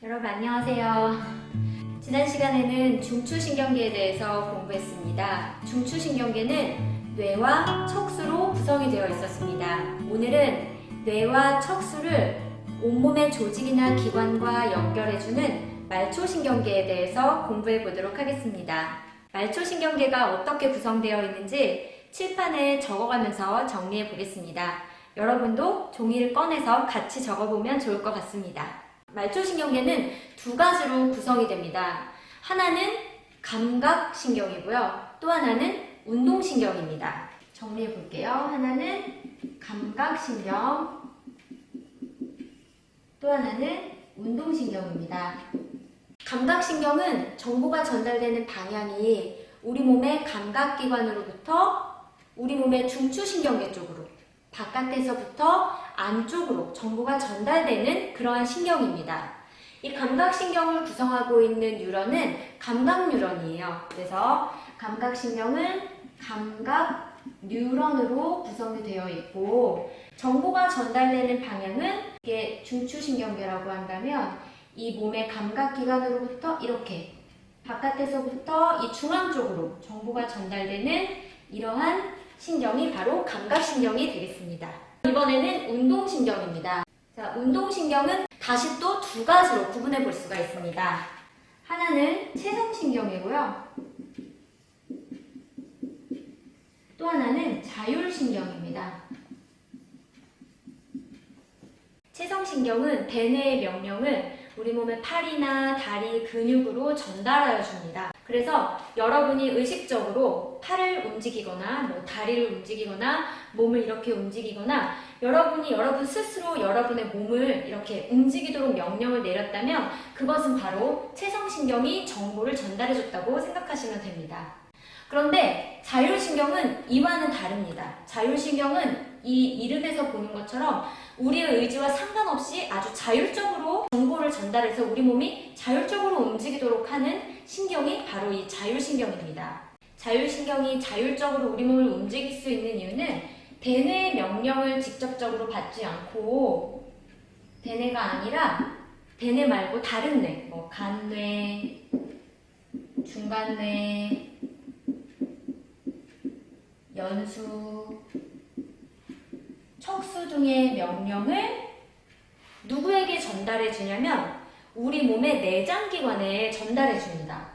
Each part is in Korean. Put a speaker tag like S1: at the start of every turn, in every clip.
S1: 여러분 안녕하세요. 지난 시간에는 중추신경계에 대해서 공부했습니다. 중추신경계는 뇌와 척수로 구성이 되어 있었습니다. 오늘은 뇌와 척수를 온몸의 조직이나 기관과 연결해주는 말초신경계에 대해서 공부해 보도록 하겠습니다. 말초신경계가 어떻게 구성되어 있는지 칠판에 적어가면서 정리해 보겠습니다. 여러분도 종이를 꺼내서 같이 적어보면 좋을 것 같습니다. 말초신경계는 두 가지로 구성이 됩니다. 하나는 감각신경이고요. 또 하나는 운동신경입니다. 정리해 볼게요. 하나는 감각신경, 또 하나는 운동신경입니다. 감각신경은 정보가 전달되는 방향이 우리 몸의 감각기관으로부터 우리 몸의 중추신경계 쪽으로, 바깥에서부터 안쪽으로 정보가 전달되는 그러한 신경입니다. 이 감각신경을 구성하고 있는 뉴런은 감각뉴런이에요. 그래서 감각신경은 감각뉴런으로 구성이 되어 있고, 정보가 전달되는 방향은 이게 중추신경계라고 한다면 이 몸의 감각기관으로부터 이렇게 바깥에서부터 이 중앙 쪽으로 정보가 전달되는 이러한 신경이 바로 감각신경이 되겠습니다. 이번에는 운동신경입니다. 자, 운동신경은 다시 또 두 가지로 구분해 볼 수가 있습니다. 하나는 체성신경이고요. 또 하나는 자율신경입니다. 체성신경은 대뇌의 명령을 우리 몸의 팔이나 다리 근육으로 전달하여 줍니다. 그래서 여러분이 의식적으로 팔을 움직이거나 다리를 움직이거나 몸을 이렇게 움직이거나 여러분이 여러분 스스로 여러분의 몸을 이렇게 움직이도록 명령을 내렸다면 그것은 바로 체성신경이 정보를 전달해 줬다고 생각하시면 됩니다. 그런데 자율신경은 이와는 다릅니다. 자율신경은 이 이름에서 보는 것처럼 우리의 의지와 상관없이 아주 자율적으로 정보를 전달해서 우리 몸이 자율적으로 움직이도록 하는 신경이 바로 이 자율신경입니다. 자율신경이 자율적으로 우리 몸을 움직일 수 있는 이유는 대뇌의 명령을 직접적으로 받지 않고, 대뇌가 아니라 대뇌 말고 다른 뇌, 간뇌, 중간뇌, 연수, 척수 등의 명령을 누구에게 전달해 주냐면 우리 몸의 내장기관에 전달해 줍니다.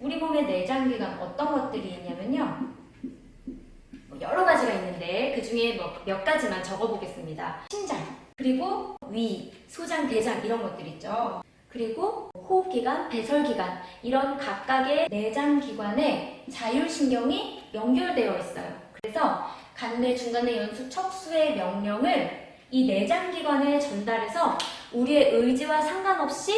S1: 우리 몸의 내장기관 어떤 것들이 있냐면요, 여러 가지가 있는데 그 중에 몇 가지만 적어보겠습니다. 심장, 그리고 위, 소장, 대장 이런 것들 있죠. 그리고 호흡기관, 배설기관 이런 각각의 내장기관에 자율신경이 연결되어 있어요. 그래서 간뇌, 중간뇌, 연수, 척수의 명령을 이 내장기관에 전달해서 우리의 의지와 상관없이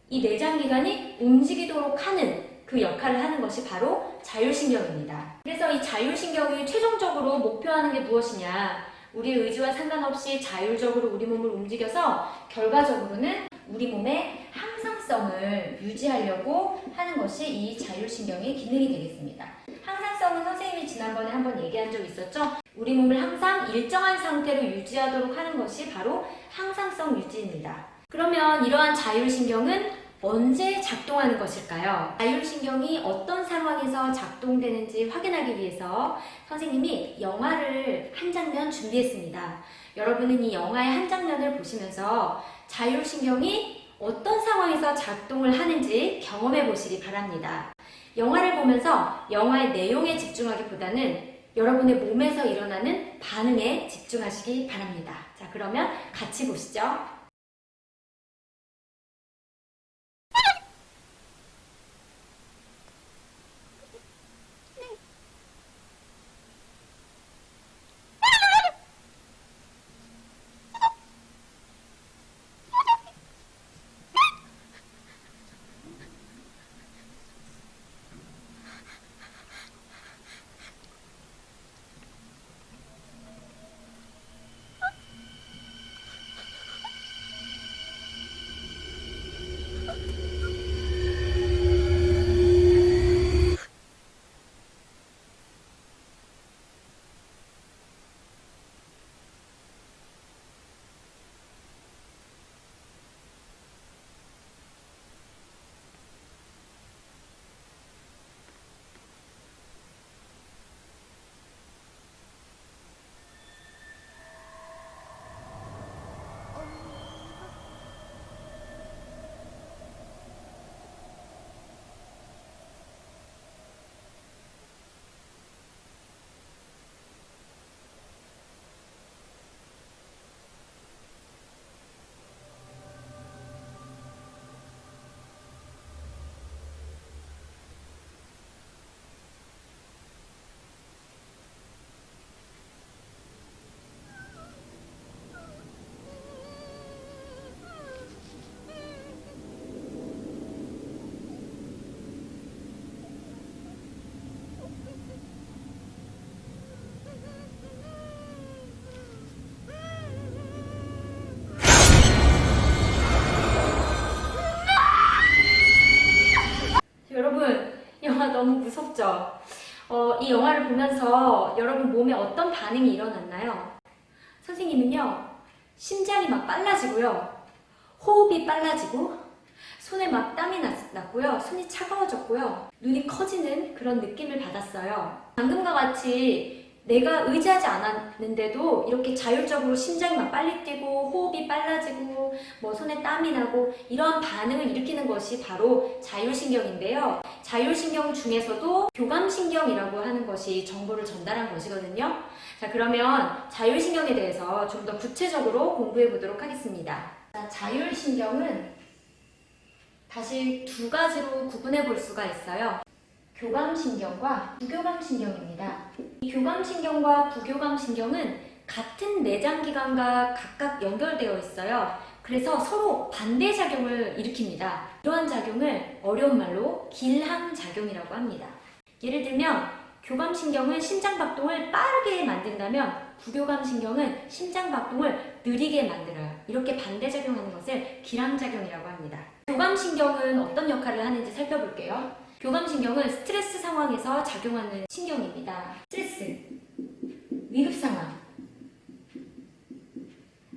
S1: 이 내장기관이 움직이도록 하는 그 역할을 하는 것이 바로 자율신경입니다. 그래서 이 자율신경이 최종적으로 목표하는 게 무엇이냐, 우리의 의지와 상관없이 자율적으로 우리 몸을 움직여서 결과적으로는 우리 몸의 항상성을 유지하려고 하는 것이 이 자율신경의 기능이 되겠습니다. 항상성은 선생님이 지난번에 한번 얘기한 적 있었죠? 우리 몸을 항상 일정한 상태로 유지하도록 하는 것이 바로 항상성 유지입니다. 그러면 이러한 자율신경은 언제 작동하는 것일까요? 자율신경이 어떤 상황에서 작동되는지 확인하기 위해서 선생님이 영화를 한 장면 준비했습니다. 여러분은 이 영화의 한 장면을 보시면서 자율신경이 어떤 상황에서 작동을 하는지 경험해 보시기 바랍니다. 영화를 보면서 영화의 내용에 집중하기보다는 여러분의 몸에서 일어나는 반응에 집중하시기 바랍니다. 자, 그러면 같이 보시죠. 너무 무섭죠? 이 영화를 보면서 여러분 몸에 어떤 반응이 일어났나요? 선생님은요, 심장이 막 빨라지고요, 호흡이 빨라지고, 손에 막 땀이 났고요, 손이 차가워졌고요, 눈이 커지는 그런 느낌을 받았어요. 방금과 같이 내가 의지하지 않았는데도 이렇게 자율적으로 심장이 막 빨리 뛰고 호흡이 빨라지고 뭐 손에 땀이 나고 이런 반응을 일으키는 것이 바로 자율신경인데요. 자율신경 중에서도 교감신경이라고 하는 것이 정보를 전달한 것이거든요. 자, 그러면 자율신경에 대해서 좀 더 구체적으로 공부해 보도록 하겠습니다. 자, 자율신경은 다시 두 가지로 구분해 볼 수가 있어요. 교감신경과 부교감신경입니다. 이 교감신경과 부교감신경은 같은 내장기관과 각각 연결되어 있어요. 그래서 서로 반대작용을 일으킵니다. 이러한 작용을 어려운 말로 길항작용이라고 합니다. 예를 들면 교감신경은 심장박동을 빠르게 만든다면 부교감신경은 심장박동을 느리게 만들어요. 이렇게 반대작용하는 것을 길항작용이라고 합니다. 교감신경은 어떤 역할을 하는지 살펴볼게요. 교감신경은 스트레스 상황에서 작용하는 신경입니다. 스트레스, 위급 상황,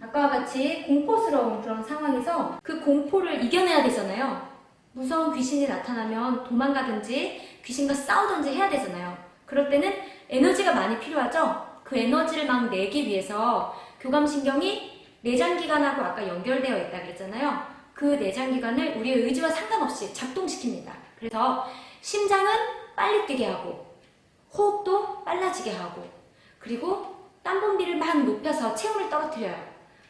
S1: 아까와 같이 공포스러운 그런 상황에서 그 공포를 이겨내야 되잖아요. 무서운 귀신이 나타나면 도망가든지 귀신과 싸우든지 해야 되잖아요. 그럴 때는 에너지가 많이 필요하죠. 그 에너지를 막 내기 위해서 교감신경이 내장기관하고 아까 연결되어 있다 그랬잖아요. 그 내장기관을 우리의 의지와 상관없이 작동시킵니다. 그래서 심장은 빨리 뛰게 하고 호흡도 빨라지게 하고 그리고 땀분비를 막 높여서 체온을 떨어뜨려요.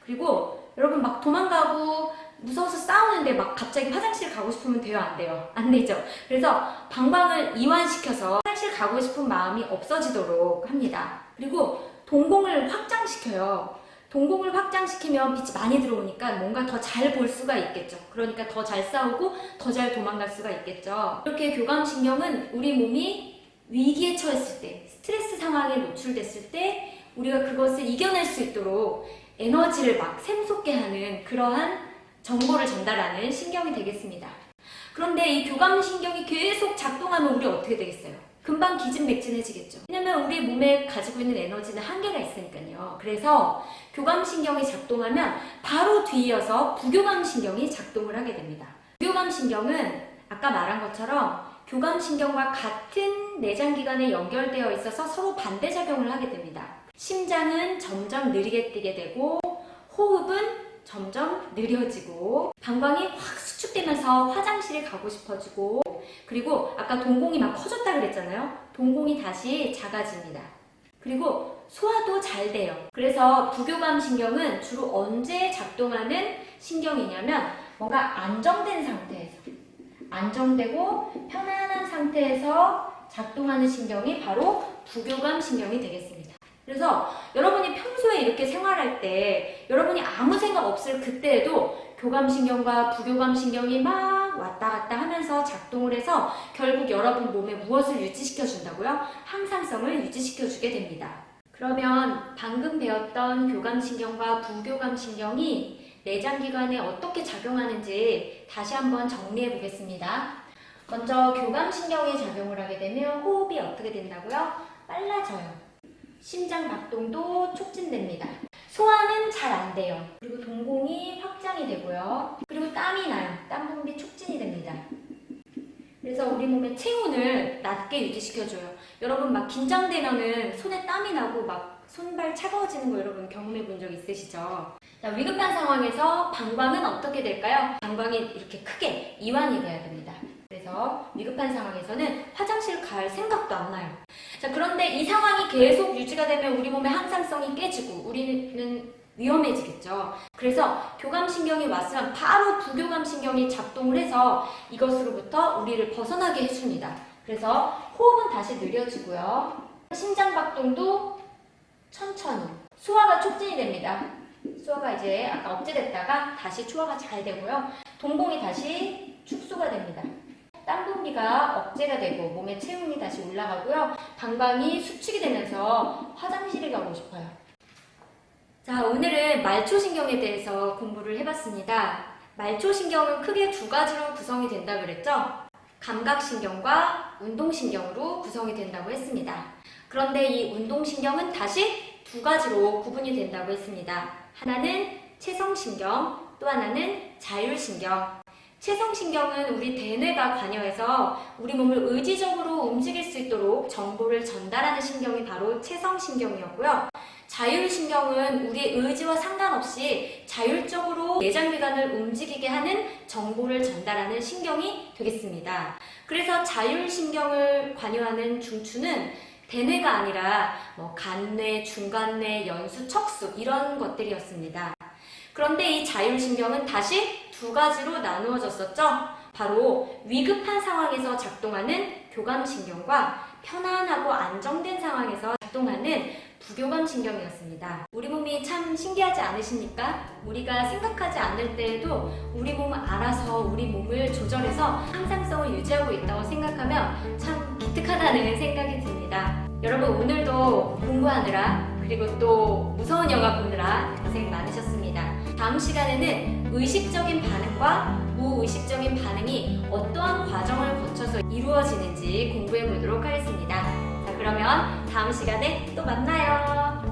S1: 그리고 여러분 막 도망가고 무서워서 싸우는데 막 갑자기 화장실 가고 싶으면 돼요? 안 돼요? 안 되죠. 그래서 방광을 이완시켜서 화장실 가고 싶은 마음이 없어지도록 합니다. 그리고 동공을 확장시켜요. 동공을 확장시키면 빛이 많이 들어오니까 뭔가 더 잘 볼 수가 있겠죠. 그러니까 더 잘 싸우고 더 잘 도망갈 수가 있겠죠. 이렇게 교감신경은 우리 몸이 위기에 처했을 때, 스트레스 상황에 노출됐을 때 우리가 그것을 이겨낼 수 있도록 에너지를 막 샘솟게 하는 그러한 정보를 전달하는 신경이 되겠습니다. 그런데 이 교감신경이 계속 작동하면 우리 어떻게 되겠어요? 금방 기진맥진해지겠죠. 왜냐면 우리 몸에 가지고 있는 에너지는 한계가 있으니까요. 그래서 교감신경이 작동하면 바로 뒤이어서 부교감신경이 작동을 하게 됩니다. 부교감신경은 아까 말한 것처럼 교감신경과 같은 내장기관에 연결되어 있어서 서로 반대작용을 하게 됩니다. 심장은 점점 느리게 뛰게 되고 호흡은 점점 느려지고 방광이 확 수축되면서 화장실에 가고 싶어지고 그리고 아까 동공이 막 커졌다 그랬잖아요. 동공이 다시 작아집니다. 그리고 소화도 잘 돼요. 그래서 부교감신경은 주로 언제 작동하는 신경이냐면 뭔가 안정된 상태에서 안정되고 편안한 상태에서 작동하는 신경이 바로 부교감신경이 되겠습니다. 그래서 여러분이 평소에 이렇게 생활할 때 여러분이 아무 생각 없을 그때에도 교감신경과 부교감신경이 막 왔다 갔다 하면서 작동을 해서 결국 여러분 몸에 무엇을 유지시켜 준다고요? 항상성을 유지시켜 주게 됩니다. 그러면 방금 배웠던 교감신경과 부교감신경이 내장기관에 어떻게 작용하는지 다시 한번 정리해 보겠습니다. 먼저 교감신경이 작용을 하게 되면 호흡이 어떻게 된다고요? 빨라져요. 심장 박동도 촉진됩니다. 소화는 잘 안 돼요. 그리고 동공이 확장이 되고요. 그리고 땀이 나요. 땀 분비 촉진이 됩니다. 그래서 우리 몸의 체온을 낮게 유지시켜줘요. 여러분 막 긴장되면은 손에 땀이 나고 막 손발 차가워지는 거 여러분 경험해 본 적 있으시죠? 자, 위급한 상황에서 방광은 어떻게 될까요? 방광이 이렇게 크게 이완이 돼야 됩니다. 그래서 위급한 상황에서는 화장실 갈 생각도 안 나요. 자, 그런데 이 상황이 계속 유지가 되면 우리 몸의 항상성이 깨지고 우리는 위험해지겠죠. 그래서 교감신경이 왔으면 바로 부교감신경이 작동을 해서 이것으로부터 우리를 벗어나게 해줍니다. 그래서 호흡은 다시 느려지고요. 심장박동도 천천히 소화가 촉진이 됩니다. 소화가 이제 아까 억제됐다가 다시 소화가 잘 되고요. 동공이 다시 축소가 됩니다. 땀 분비가 억제가 되고 몸의 체온이 다시 올라가고요. 방광이 수축이 되면서 화장실에 가고 싶어요. 자, 오늘은 말초신경에 대해서 공부를 해봤습니다. 말초신경은 크게 두 가지로 구성이 된다고 그랬죠? 감각신경과 운동신경으로 구성이 된다고 했습니다. 그런데 이 운동신경은 다시 두 가지로 구분이 된다고 했습니다. 하나는 체성신경, 또 하나는 자율신경. 체성신경은 우리 대뇌가 관여해서 우리 몸을 의지적으로 움직일 수 있도록 정보를 전달하는 신경이 바로 체성신경이었고요. 자율신경은 우리의 의지와 상관없이 자율적으로 내장기관을 움직이게 하는 정보를 전달하는 신경이 되겠습니다. 그래서 자율신경을 관여하는 중추는 대뇌가 아니라 간뇌, 중간뇌, 연수, 척수 이런 것들이었습니다. 그런데 이 자율신경은 다시 두 가지로 나누어졌었죠. 바로 위급한 상황에서 작동하는 교감신경과 편안하고 안정된 상황에서 작동하는 부교감신경이었습니다. 우리 몸이 참 신기하지 않으십니까? 우리가 생각하지 않을 때에도 우리 몸은 알아서 우리 몸을 조절해서 항상성을 유지하고 있다고 생각하면 참 기특하다는 생각이 듭니다. 여러분 오늘도 공부하느라 그리고 또 무서운 영화 보느라 고생 많으셨습니다. 다음 시간에는 의식적인 반응과 무의식적인 반응이 어떠한 과정을 거쳐서 이루어지는지 공부해 보도록 하겠습니다. 자, 그러면 다음 시간에 또 만나요.